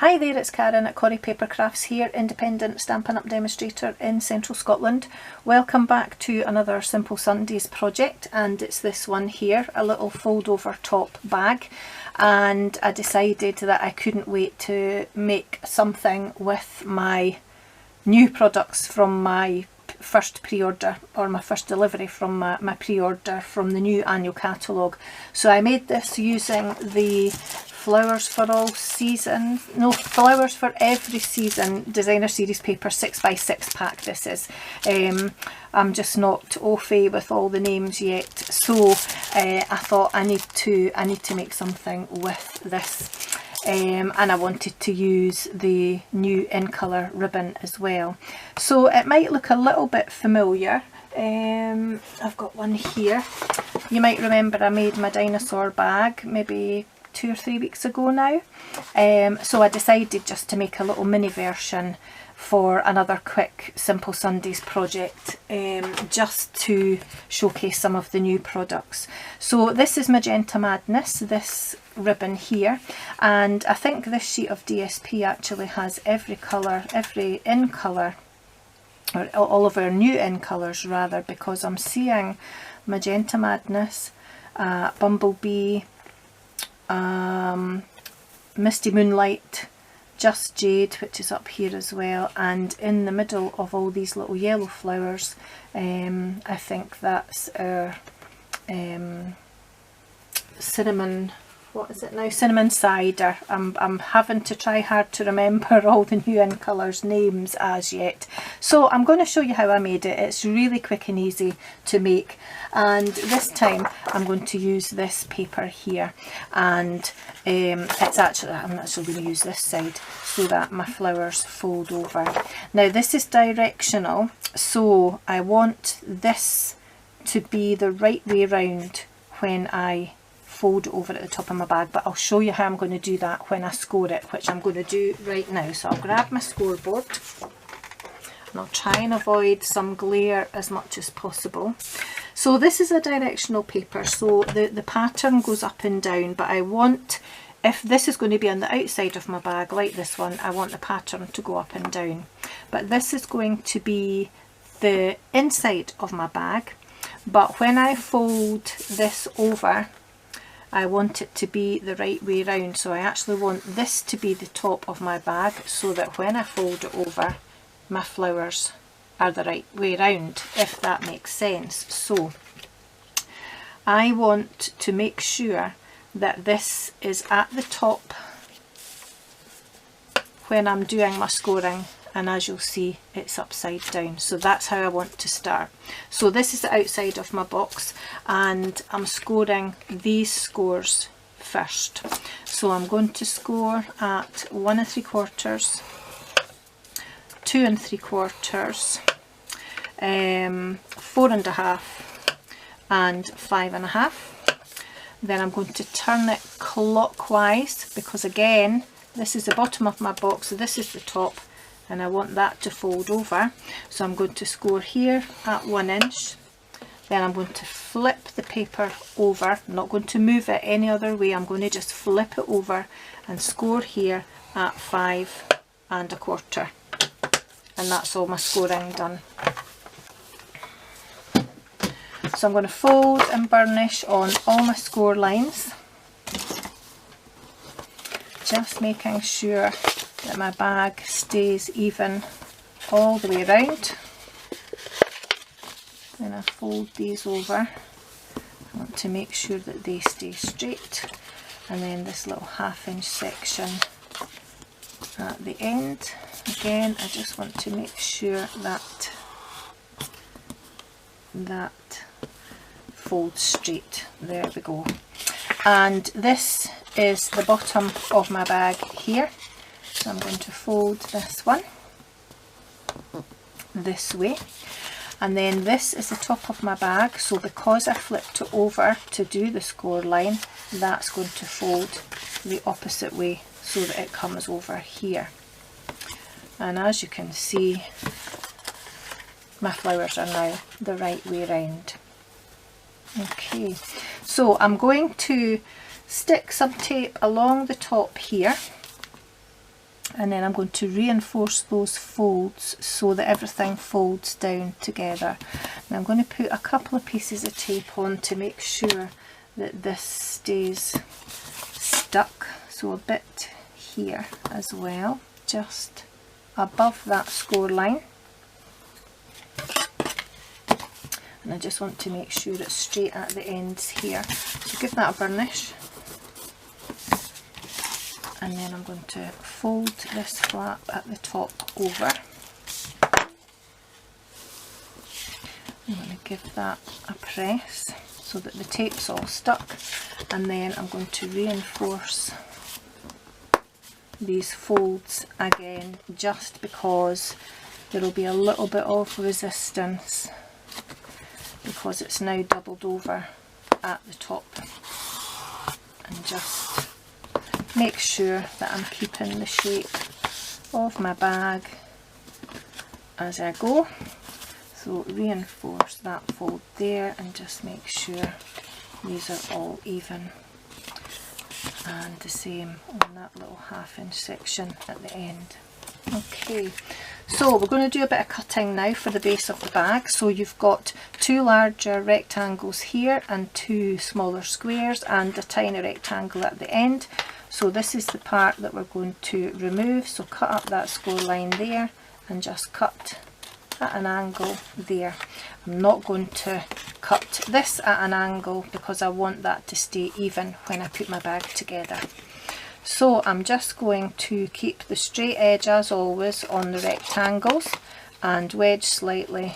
Hi there, it's Karen at Corrie Paper Crafts here, independent Stampin' Up demonstrator in central Scotland. Welcome back to another Simple Sundays project, and it's this one here, a little fold over top bag. And I decided that I couldn't wait to make something with my new products from my first pre-order, or my first delivery from my pre-order from the new annual catalogue. So I made this using the Flowers for All Season, no, Flowers for Every Season Designer Series paper 6x6 pack this is. I'm just not au fait with all the names yet, so I thought I need to make something with this. And I wanted to use the new in colour ribbon as well. So it might look a little bit familiar. I've got one here. You might remember I made my dinosaur bag maybe 2 or 3 weeks ago now. So I decided just to make a little mini version for another quick Simple Sundays project, just to showcase some of the new products. So this is Magenta Madness, this ribbon here, and I think this sheet of DSP actually has every colour, every in colour, or all of our new in colours rather, because I'm seeing Magenta Madness, Bumblebee, Misty Moonlight, Just Jade, which is up here as well, and in the middle of all these little yellow flowers, I think that's our cinnamon, what is it now, cinnamon cider. I'm having to try hard to remember all the new in colours names as yet. So I'm going to show you how I made it. It's really quick and easy to make, and this time I'm going to use this paper here, and I'm actually going to use this side so that my flowers fold over. Now this is directional, so I want this to be the right way round when I fold over at the top of my bag, but I'll show you how I'm going to do that when I score it, which I'm going to do right now. So I'll grab my scoreboard and I'll try and avoid some glare as much as possible. So this is a directional paper, so the pattern goes up and down, but I want, if this is going to be on the outside of my bag like this one, I want the pattern to go up and down. But this is going to be the inside of my bag, but when I fold this over, I want it to be the right way round. So I actually want this to be the top of my bag, so that when I fold it over, my flowers are the right way round, if that makes sense. So I want to make sure that this is at the top when I'm doing my scoring, and as you'll see, it's upside down. So that's how I want to start. So this is the outside of my box, and I'm scoring these scores first. So I'm going to score at 1 3/4, 2 3/4, 4 1/2, and 5 1/2. Then I'm going to turn it clockwise, because again, this is the bottom of my box, so this is the top, and I want that to fold over. So I'm going to score here at 1 inch, then I'm going to flip the paper over. I'm not going to move it any other way, I'm going to just flip it over and score here at 5 1/4, and that's all my scoring done. So I'm going to fold and burnish on all my score lines, just making sure that my bag stays even all the way around. Then I fold these over. I want to make sure that they stay straight, and then this little 1/2 inch section at the end, again I just want to make sure that that folds straight. There we go. And this is the bottom of my bag here. So I'm going to fold this one this way, and then this is the top of my bag, so because I flipped it over to do the score line, that's going to fold the opposite way so that it comes over here. And as you can see, my flowers are now the right way round. Okay, so I'm going to stick some tape along the top here and then I'm going to reinforce those folds so that everything folds down together. Now I'm going to put a couple of pieces of tape on to make sure that this stays stuck, so a bit here as well, just above that score line, and I just want to make sure it's straight at the ends here, so give that a burnish. And then I'm going to fold this flap at the top over. I'm going to give that a press so that the tape's all stuck, and then I'm going to reinforce these folds again, just because there will be a little bit of resistance because it's now doubled over at the top, and just make sure that I'm keeping the shape of my bag as I go. So reinforce that fold there and just make sure these are all even, and the same on that little 1/2 inch section at the end. Okay, so we're going to do a bit of cutting now for the base of the bag. So you've got 2 larger rectangles here and 2 smaller squares and a tiny rectangle at the end. So this is the part that we're going to remove, so cut up that score line there and just cut at an angle there. I'm not going to cut this at an angle because I want that to stay even when I put my bag together. So I'm just going to keep the straight edge as always on the rectangles and wedge slightly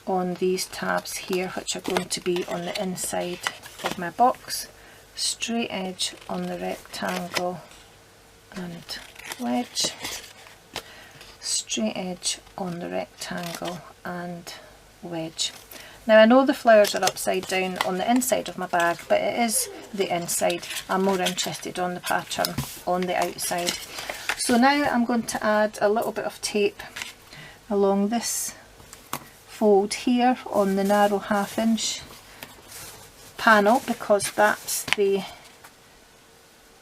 on these tabs here, which are going to be on the inside of my box. Straight edge on the rectangle and wedge, straight edge on the rectangle and wedge. Now I know the flowers are upside down on the inside of my bag, but it is the inside. I'm more interested on the pattern on the outside. So now I'm going to add a little bit of tape along this fold here on the narrow 1/2 inch panel, because that's the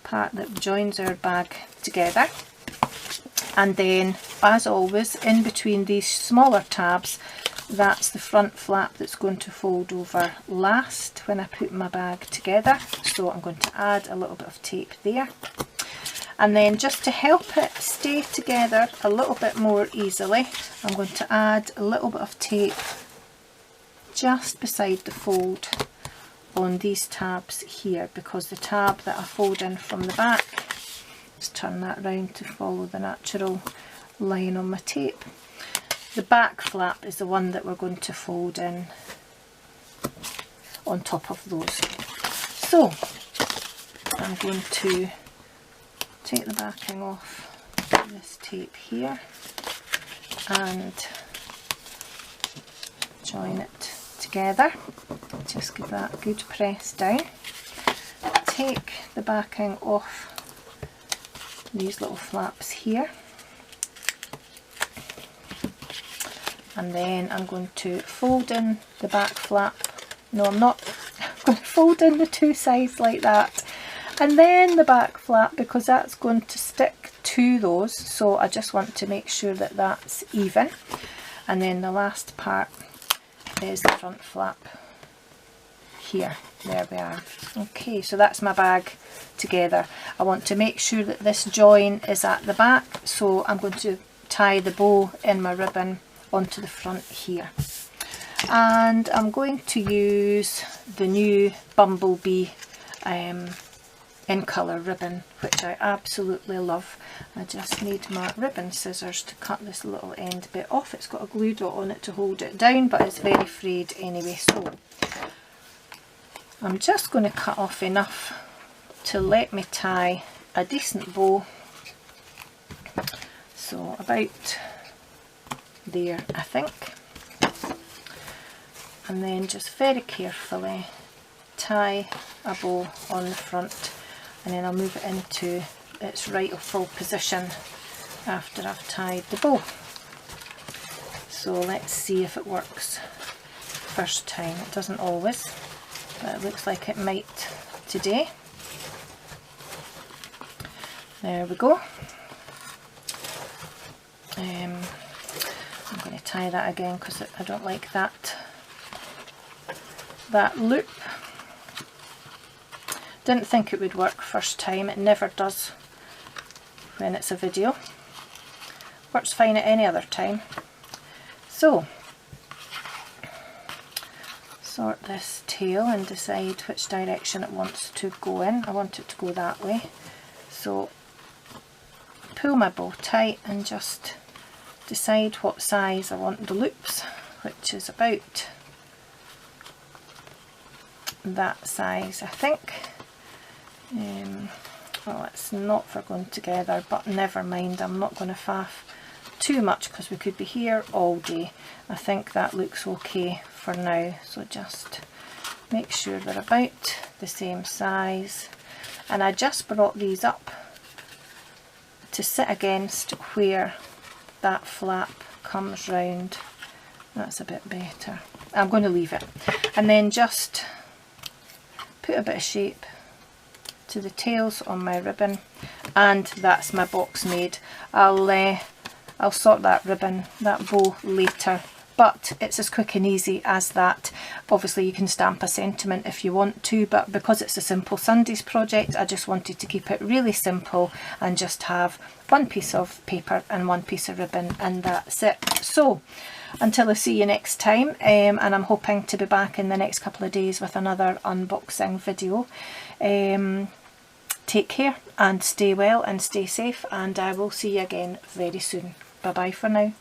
part that joins our bag together. And then, as always, in between these smaller tabs, that's the front flap that's going to fold over last when I put my bag together. So I'm going to add a little bit of tape there, and then just to help it stay together a little bit more easily, I'm going to add a little bit of tape just beside the fold on these tabs here, because the tab that I fold in from the back, let's turn that round to follow the natural line on my tape. The back flap is the one that we're going to fold in on top of those. So I'm going to take the backing off this tape here and join it together. Just give that a good press down. Take the backing off these little flaps here, and then I'm going to fold in the back flap. No, I'm not. I'm going to fold in the 2 sides like that, and then the back flap, because that's going to stick to those, so I just want to make sure that that's even. And then the last part is the front flap here. There we are. Okay, so that's my bag together. I want to make sure that this join is at the back, so I'm going to tie the bow in my ribbon onto the front here. And I'm going to use the new Bumblebee in colour ribbon, which I absolutely love. I just need my ribbon scissors to cut this little end bit off. It's got a glue dot on it to hold it down, but it's very frayed anyway, so I'm just going to cut off enough to let me tie a decent bow. So about there, I think. And then just very carefully tie a bow on the front, and then I'll move it into its rightful position after I've tied the bow. So let's see if it works first time. It doesn't always, but it looks like it might today. There we go. I'm going to tie that again because I don't like that loop. Didn't think it would work first time, it never does when it's a video. Works fine at any other time. So, sort this tail and decide which direction it wants to go in. I want it to go that way. So, pull my bow tight and just decide what size I want the loops, which is about that size, I think. Well, it's not for going together, but never mind, I'm not going to faff too much because we could be here all day. I think that looks okay for now, so just make sure they're about the same size. And I just brought these up to sit against where that flap comes round. That's a bit better. I'm going to leave it. And then just put a bit of shape to the tails on my ribbon, and that's my box made. I'll sort that ribbon, that bow later, but it's as quick and easy as that. Obviously you can stamp a sentiment if you want to, but because it's a Simple Sundays project, I just wanted to keep it really simple and just have one piece of paper and one piece of ribbon, and that's it. So until I see you next time, and I'm hoping to be back in the next couple of days with another unboxing video. Take care and stay well and stay safe, and I will see you again very soon. Bye bye for now.